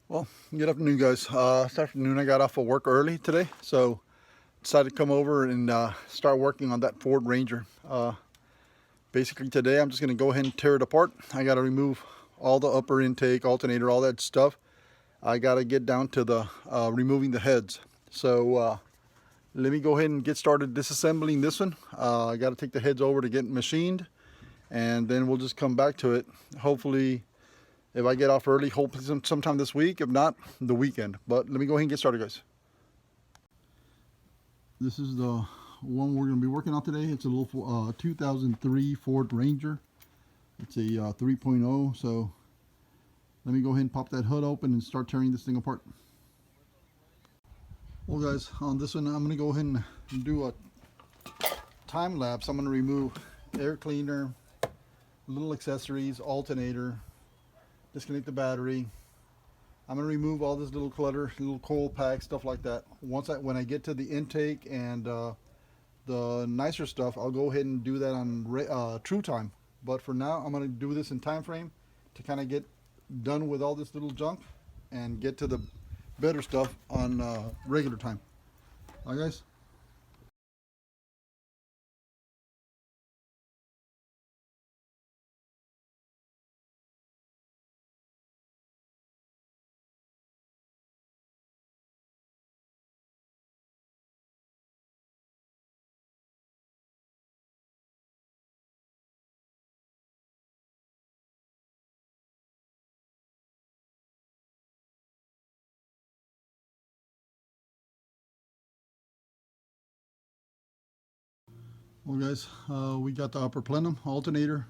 Well, good afternoon, guys. This afternoon I got off of work early today, so decided to come over and start working on that Ford Ranger. Basically today I'm just going to go ahead and tear it apart. I got to remove all the upper intake, alternator, all that stuff. I got to get down to the removing the heads. So let me go ahead and get started disassembling this one. I got to take the heads over to get machined, and then we'll just come back to it. Hopefully, if I get off early, hopefully sometime this week. If not, the weekend. But let me go ahead and get started, guys. This is the one we're going to be working on today. It's a little 2003 Ford Ranger. It's a 3.0. So let me go ahead and pop that hood open and start tearing this thing apart. Well, guys, on this one, I'm going to go ahead and do a time lapse. I'm going to remove air cleaner, little accessories, alternator, disconnect the battery. I'm going to remove all this little clutter, little coil pack, stuff like that. When I get to the intake and the nicer stuff, I'll go ahead and do that on true time. But for now, I'm going to do this in time frame to kind of get done with all this little junk and get to the better stuff on regular time. All right, guys? Well, guys, we got the upper plenum, alternator,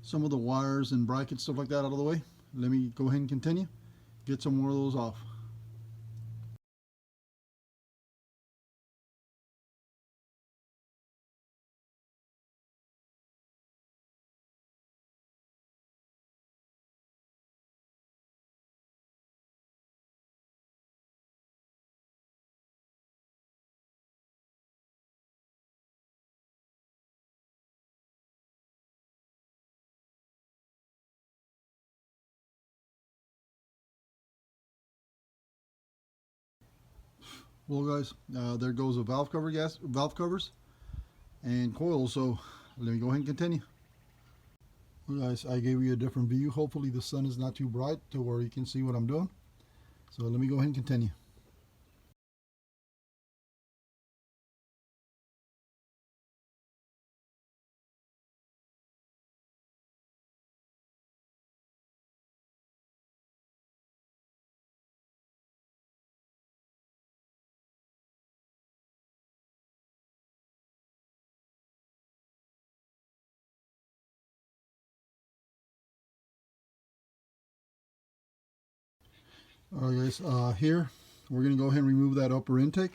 some of the wires and brackets, stuff like that out of the way. Let me go ahead and continue. Get some more of those off. Well, guys, there goes the valve covers and coils. So let me go ahead and continue. Well, guys, I gave you a different view. Hopefully the sun is not too bright to where you can see what I'm doing. So let me go ahead and continue. All right, guys, here we're gonna go ahead and remove that upper intake.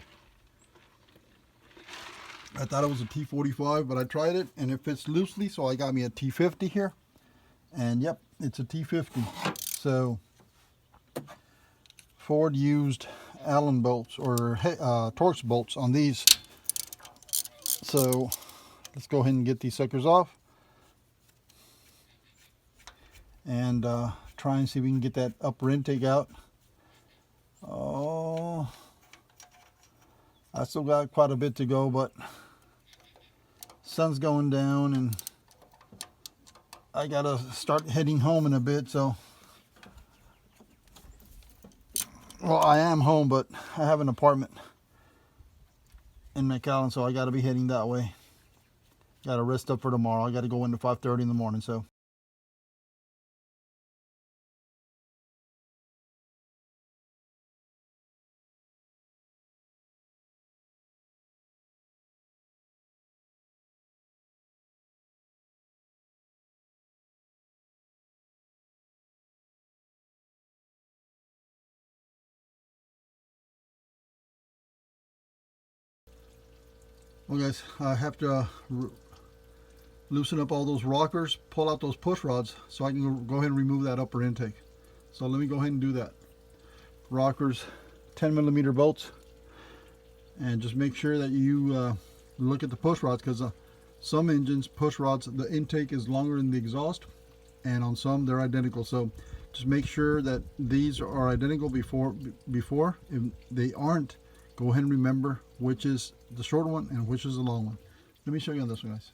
I thought it was a T45, but I tried it and it fits loosely, so I got me a T50 here. And yep, it's a T50. So Ford used Allen bolts or Torx bolts on these. So let's go ahead and get these suckers off and try and see if we can get that upper intake out. Oh, I still got quite a bit to go, but sun's going down and I gotta start heading home in a bit. So, well, I am home, but I have an apartment in McAllen, so I gotta be heading that way. Gotta rest up for tomorrow. I gotta go into 5:30 in the morning. So. Well, guys, I have to loosen up all those rockers, pull out those push rods so I can go ahead and remove that upper intake. So let me go ahead and do that. Rockers, 10mm bolts, and just make sure that you look at the push rods, because some engines push rods, the intake is longer than the exhaust, and on some they're identical. So Just make sure that these are identical before. If they aren't, go ahead and remember which is the short one and which is the long one. Let me show you on this one, guys.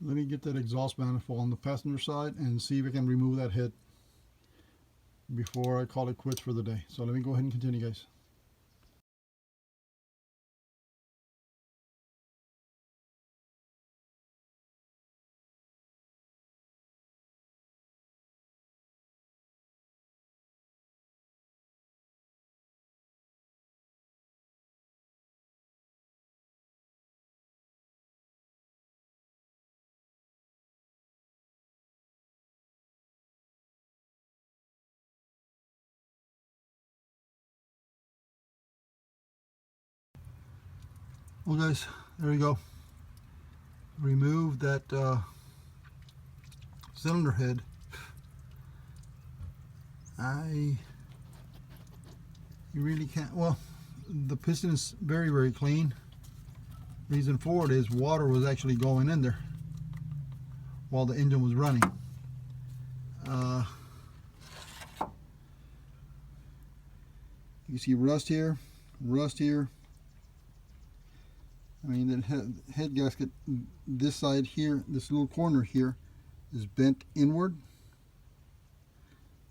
Let me get that exhaust manifold on the passenger side and see if I can remove that head before I call it quits for the day. So let me go ahead and continue, guys. Well, guys, there you go. Remove that cylinder head. You really can't. Well, the piston is very, very clean. Reason for it is water was actually going in there while the engine was running. You see rust here, rust here. I mean, the head gasket, this side here, this little corner here, is bent inward.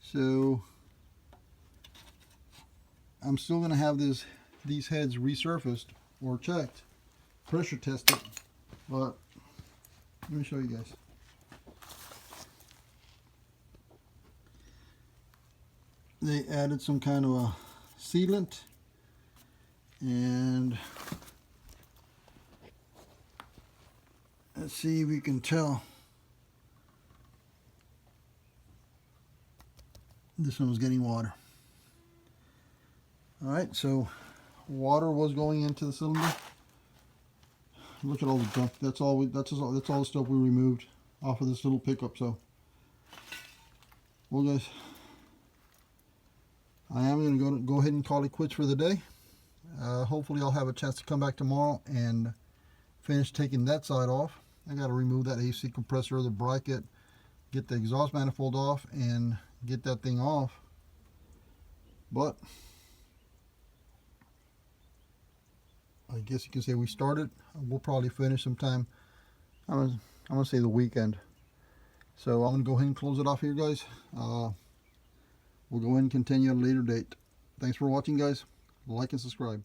So I'm still going to have these heads resurfaced or checked, pressure tested. But let me show you guys. They added some kind of a sealant, and let's see if we can tell. This one was getting water. All right, so water was going into the cylinder. Look at all the junk. That's all the stuff we removed off of this little pickup. So, well, guys, I am going to go ahead and call it quits for the day. Hopefully, I'll have a chance to come back tomorrow and finish taking that side off. I got to remove that AC compressor, the bracket, get the exhaust manifold off, and get that thing off. But I guess you can say we started. We'll probably finish sometime. I'm gonna say the weekend. So I'm gonna go ahead and close it off here, guys. We'll go ahead and continue at a later date. Thanks for watching, guys. Like and subscribe.